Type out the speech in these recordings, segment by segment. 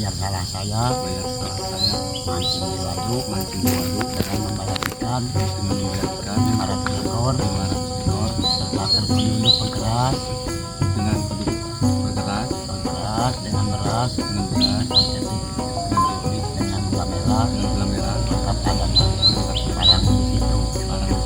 bayar salah saya mancing di waduk dengan membayar ikan 500 ekor serta penduduk pengkeras dengan beras dengan gula merah lengkap adanya barang di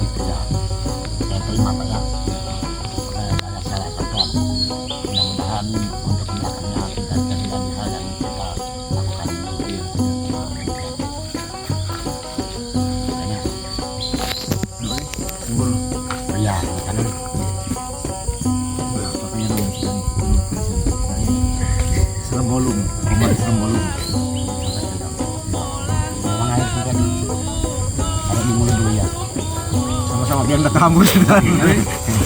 situ ya. Saya terima Pak ya. Ada salah saya. Mudah-mudahan untuk belakangnya tidak terjadi hal yang kita lakukan ini. Ya, karena Serembolung, Omar Serembolung. memang air juga nih. Ada di mulut dulu ya. Sama-sama biar nggak kabur.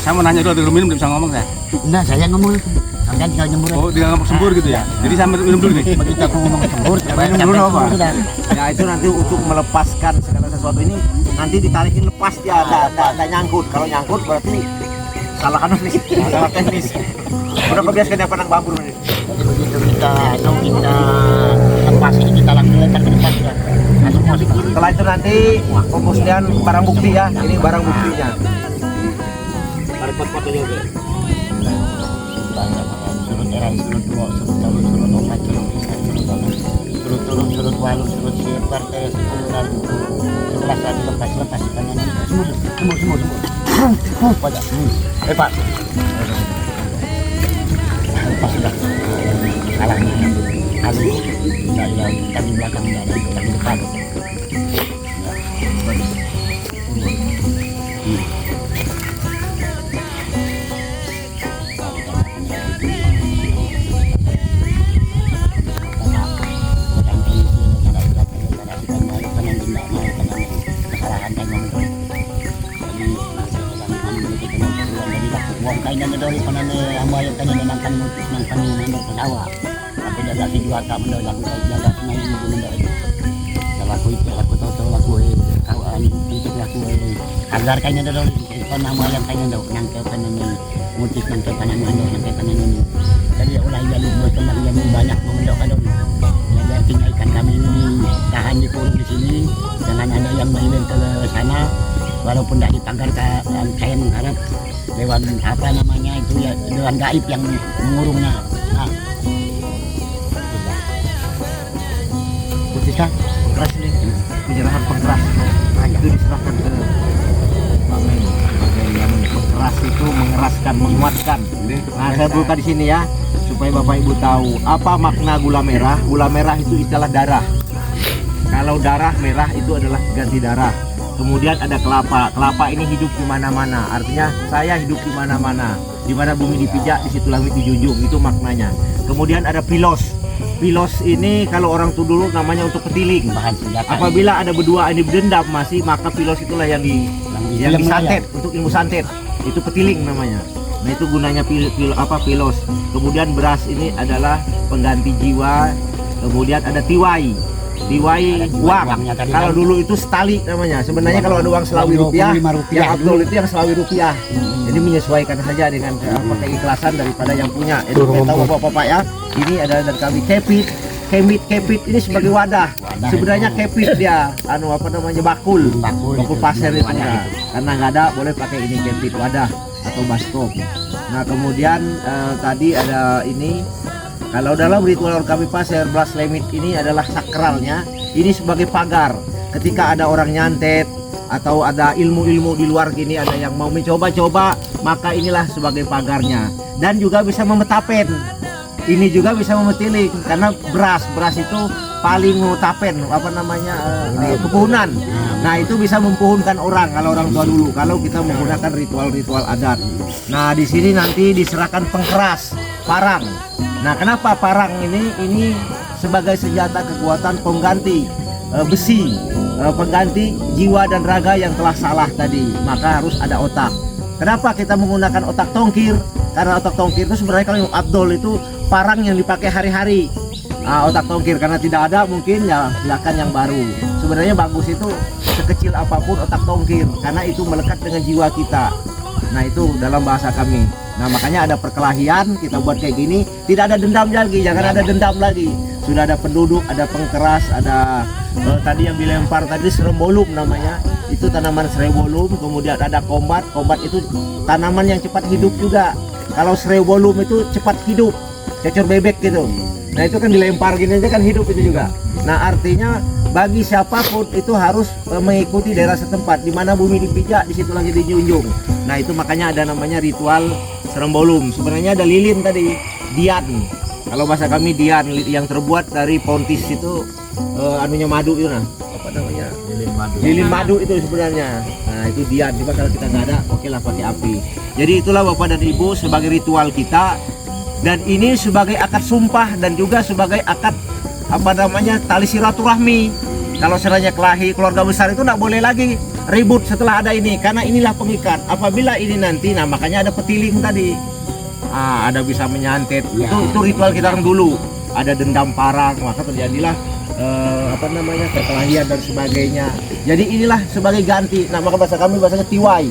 Saya mau nanya dulu, minum bisa ngomong saya. Nah, saya ngomong itu. Kalian kalau nyembur. Oh, dia ngomong sembur gitu ya. Jadi saya minum dulu nih. Begitu aku ngomong sembur, Minum dulu apa? sudah. Ya itu nanti untuk melepaskan segala sesuatu ini nanti ditarikin lepas dia ada nyangkut. Kalau nyangkut berarti salah teknis. Salah teknis. Udah kebiasaan yang pandang bambu ini. Jadi begitu kita lepas ini kita langsung lempar ke depan ya. Langsung masuk. Setelah itu nanti pembustian barang bukti ya. Ini barang buktinya. Tarik pot-pot aja oke. Surut eran, surut dua, surut talu, surut opat, surut pisang, surut talu, surut turun, surut walu, surut siepar, kayak 10.000, 11.000 lepas ikannya ini. Semua. Pada. Pak. Lepas sudah. Kalahnya. Lalu kita di belakang ada kita di depan. Kainan na daw panan amayan kanina ng kanutis ng kanina ng pasawa. Ako jaga si Diwata mo daw lagu jaga ngayon mo daw. Lagu itu lagu toto lagu kawan itu lagu agar kainan daw pan amayan kainan daw nang ke panan mutis nang ke panan ini. Jadi ulah jadi buat kemarin banyak memendok daw. Jaga tinggal ikan kami ini tahan dikurung di sini jangan ada yang main ke sana walaupun tidak dipagar saya mengharap lewat apa namanya itu ya dewan gaib yang mengurungnya. Nah, Ketika keras ini penyerahan pengkeras itu diserahkan ke Pak Men sebagai yang pengkeras itu mengeraskan, menguatkan. Nah saya buka di sini ya supaya Bapak Ibu tahu apa makna gula merah. Gula merah itu istilah darah. Kalau darah merah itu adalah ganti darah. Kemudian ada kelapa ini hidup di mana-mana. Artinya saya hidup di mana-mana. Di mana bumi dipijak, di situ langit dijunjung. Itu maknanya. Kemudian ada pilos. Pilos ini kalau orang tuh dulu namanya untuk petiling. bahan senjata. Apabila ada berdua ini berdendam masih, maka pilos itulah yang disantet untuk ilmu santet. Itu petiling namanya. Nah itu gunanya pilos. Kemudian beras ini adalah pengganti jiwa. Kemudian ada tiwai uang. Kalau dulu itu setali namanya. Sebenarnya kalau ada uang Selawi rupiah, yang Abdul itu yang Selawi rupiah. Jadi menyesuaikan saja dengan keikhlasan daripada yang punya. Itu kita tahu Bapak ya. Ini adalah dari kami kepit ini sebagai wadah. Sebenarnya kepit dia bakul pasir itu ya. Karena nggak ada boleh pakai ini kepit wadah atau baskom. Nah kemudian tadi ada ini. Kalau dalam ritual kami pasir, beras lemit ini adalah sakralnya. Ini sebagai pagar. Ketika ada orang nyantet atau ada ilmu-ilmu di luar gini, ada yang mau mencoba-coba, maka inilah sebagai pagarnya. Dan juga bisa memetapen. Ini juga bisa memetiling karena beras itu paling memetapen kepuhunan. Nah itu bisa mempuhunkan orang kalau orang tua dulu. Kalau kita menggunakan ritual-ritual adat. Nah di sini nanti diserahkan pengkeras parang. Nah kenapa parang ini sebagai senjata kekuatan pengganti besi, pengganti jiwa dan raga yang telah salah tadi. Maka harus ada otak. Kenapa kita menggunakan otak tongkir? Karena otak tongkir itu sebenarnya kalau Abdul itu parang yang dipakai hari-hari. Otak tongkir karena tidak ada mungkin ya silakan yang baru. Sebenarnya bagus itu sekecil apapun otak tongkir karena itu melekat dengan jiwa kita. Nah itu dalam bahasa kami. Nah makanya ada perkelahian kita buat kayak gini, tidak ada dendam lagi, jangan ada dendam lagi. sudah ada penduduk, ada pengkeras, ada tadi yang dilempar tadi serembolum namanya, itu tanaman serembolum. Kemudian ada kombat, kombat itu tanaman yang cepat hidup juga. Kalau serembolum itu cepat hidup, cecor bebek gitu. Nah itu kan dilempar gini aja kan hidup itu juga. Nah artinya bagi siapapun itu harus mengikuti daerah setempat, di mana bumi dipijak di situ lagi dijunjung. Nah itu makanya ada namanya ritual serembolum. Sebenarnya ada lilin tadi, dian. Kalau bahasa kami dian yang terbuat dari pontis itu anunya madu itu nah. Apa namanya? Lilin madu itu sebenarnya. Nah itu dian. Cuma kalau kita nggak ada, oke lah pakai api. Jadi itulah Bapak dan Ibu sebagai ritual kita. Dan ini sebagai akad sumpah dan juga sebagai akad apa namanya tali silaturahmi. Kalau seranya kelahi keluarga besar itu tidak boleh lagi ribut setelah ada ini, karena inilah pengikat. Apabila ini nanti, nah makanya ada petiling tadi. Ada bisa menyantet. Ya. Itu ritual kita orang dulu. Ada dendam parang, maka terjadilah apa namanya perkelahian dan sebagainya. Jadi inilah sebagai ganti. Nah maka bahasa kami bahasanya tiwai.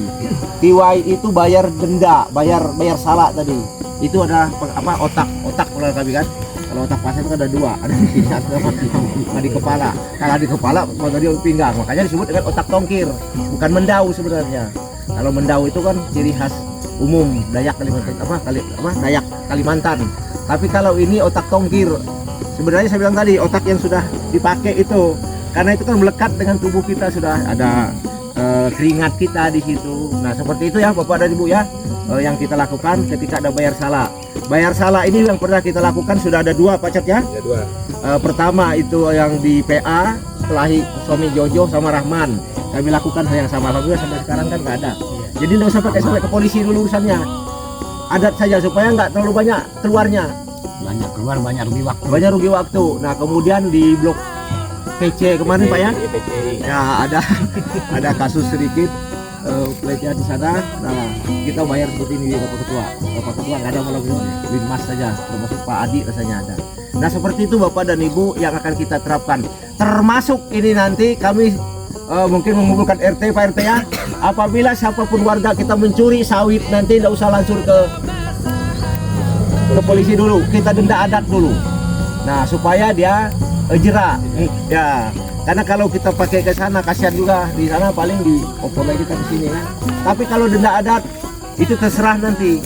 Tiwai itu bayar denda, bayar salah tadi. Itu ada apa otak kalau kami kan. Kalau otak pasir itu ada dua, ada di sini sama di kepala. Kalau di kepala bagian di pinggang, makanya disebut dengan otak tongkir, bukan mendau sebenarnya. Kalau mendau itu kan ciri khas umum Dayak Kalimantan, Dayak Kalimantan. Tapi kalau ini otak tongkir, sebenarnya saya bilang tadi otak yang sudah dipakai itu, karena itu kan melekat dengan tubuh kita, sudah ada keringat kita di situ. Nah seperti itu ya Bapak dan Ibu ya, yang kita lakukan ketika ada bayar salah. Bayar salah ini yang pernah kita lakukan sudah ada dua Pak Cet ya. Ada 2. Pertama itu yang di PA kelahi suami Jojo sama Rahman. Kami lakukan hal yang sama, alhamdulillah sampai sekarang kan nggak ada. Jadi nggak usah pakai sampai ke polisi dulu urusannya. Adat saja supaya nggak terlalu banyak keluarnya. Banyak keluar, banyak rugi waktu. Banyak rugi waktu. Nah kemudian di blok PC kemarin Pak ya. Ya ada kasus sedikit pelecehan di sana. Nah kita bayar seperti ini Bapak Ketua. Bapak Ketua nggak ada, malah Binmas saja, termasuk Pak Adi rasanya ada. Nah seperti itu Bapak dan Ibu yang akan kita terapkan. Termasuk ini nanti kami mungkin mengumpulkan RT Pak RT ya. Apabila siapapun warga kita mencuri sawit, nanti tidak usah langsung ke polisi dulu, kita denda adat dulu. Nah supaya dia jera ya. Karena kalau kita pakai ke sana kasihan juga, di sana paling diopor lagi kita di sini kan. Tapi kalau denda adat itu terserah nanti.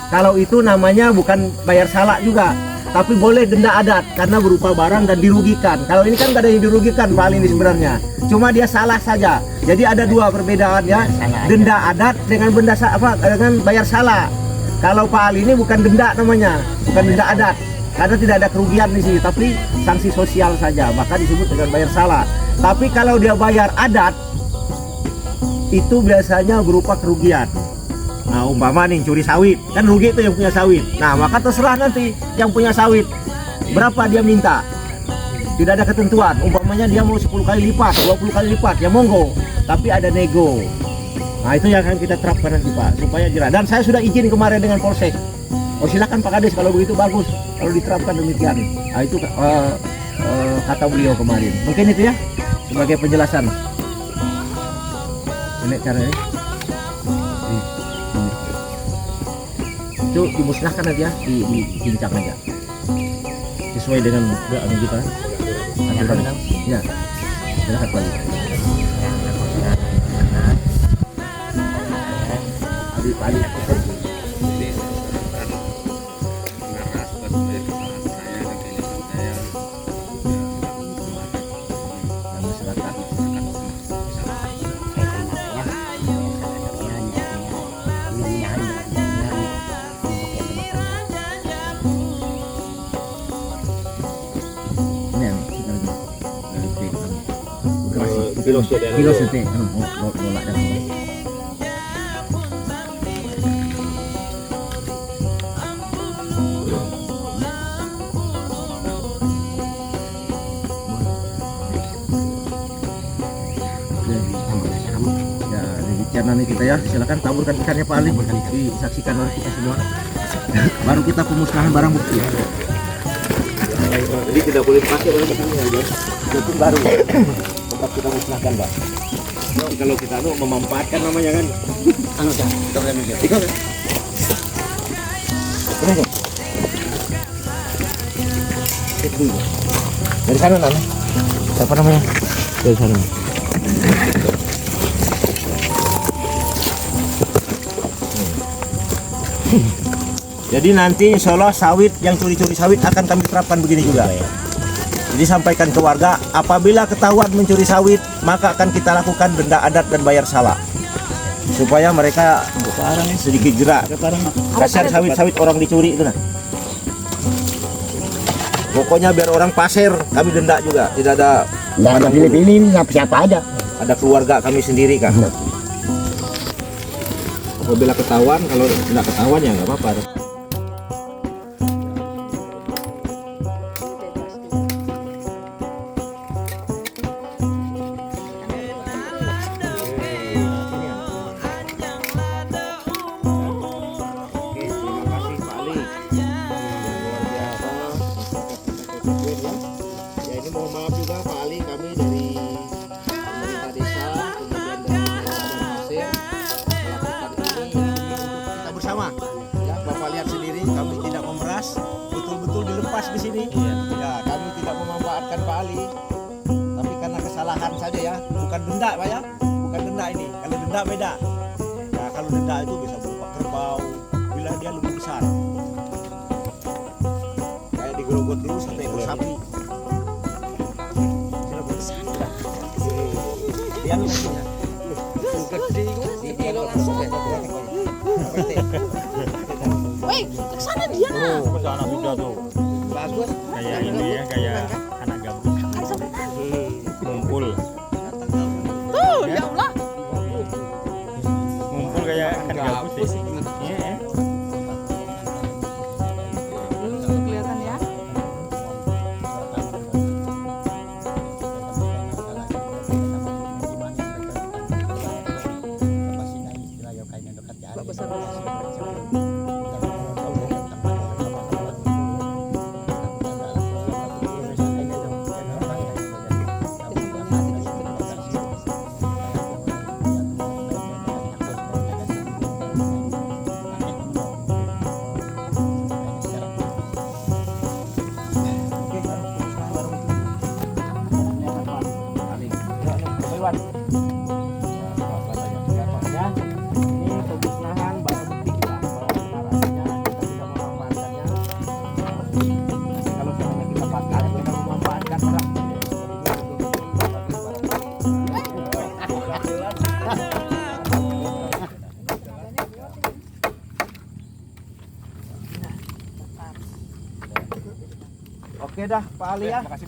Kalau itu namanya bukan bayar salah juga, tapi boleh denda adat karena berupa barang dan dirugikan. Kalau ini kan nggak ada yang dirugikan paling ini sebenarnya, cuma dia salah saja. Jadi ada dua perbedaan ya, denda adat dengan dengan bayar salah. Kalau Pak Ali ini bukan denda namanya, bukan denda adat. Karena tidak ada kerugian di sini, tapi sanksi sosial saja, maka disebut dengan bayar salah. Tapi kalau dia bayar adat, itu biasanya berupa kerugian. Nah umpama nih curi sawit, kan rugi itu yang punya sawit. Nah maka terserah nanti yang punya sawit berapa dia minta. Tidak ada ketentuan, umpamanya dia mau 10 kali lipat, 20 kali lipat, ya monggo. Tapi ada nego. Nah itu yang akan kita terapkan nanti Pak, supaya jelas. Dan saya sudah izin kemarin dengan Polsek. Oh silakan Pak Kades, kalau begitu bagus kalau diterapkan demikian. Nah itu kata beliau kemarin. Mungkin itu ya sebagai penjelasan. Ini caranya. Itu dimusnahkan aja, dibincang aja. Sesuai dengan anu kita. Aturan. Ya. Silakan Pak. Ali. Filosofi bolak dan channel ini kita ya, silakan taburkan ikannya Pak Ali, disaksikan oleh kita semua. Baru kita pemusnahan barang bukti. Jadi tidak boleh dipakai barang bukti ya, itu baru. Tetap kita musnahkan Pak. Jadi kalau kita memanfaatkan namanya kan, ikut kan? Cek dulu. Dari sana Nan. Apa namanya? Dari sana. Jadi nanti insya Allah sawit yang curi-curi sawit akan kami terapkan begini juga. Jadi sampaikan ke warga, apabila ketahuan mencuri sawit, maka akan kita lakukan denda adat dan bayar salah. Supaya mereka sedikit gerak. Kasihan sawit-sawit orang dicuri itu nah. Pokoknya biar orang pasir kami denda juga, tidak ada Nggak ada pilih-pilih siapa aja. ada keluarga kami sendiri kan. Apabila ketahuan, kalau tidak ketahuan ya nggak apa-apa. Betul-betul dilepas di sini. Ya, kami tidak memanfaatkan Pak Ali. Tapi karena kesalahan saja ya, bukan denda Pak ya. Bukan denda ini. Kalau denda beda. Ya, kalau denda itu bisa berupa kerbau bila dia lebih besar. Kayak digerogot dulu sampai ekor sapi. Dia lumayan. Gede Woi, ke sana dia. Ke sana sudah tuh. Bagus. Kayak ini ya, kayak anak gabus. Ngumpul. Tuh, ya Allah. Ngumpul kayak anak gabus sih. Iya. Kelihatan ya. Oke dah Pak Ali ya. Makasih,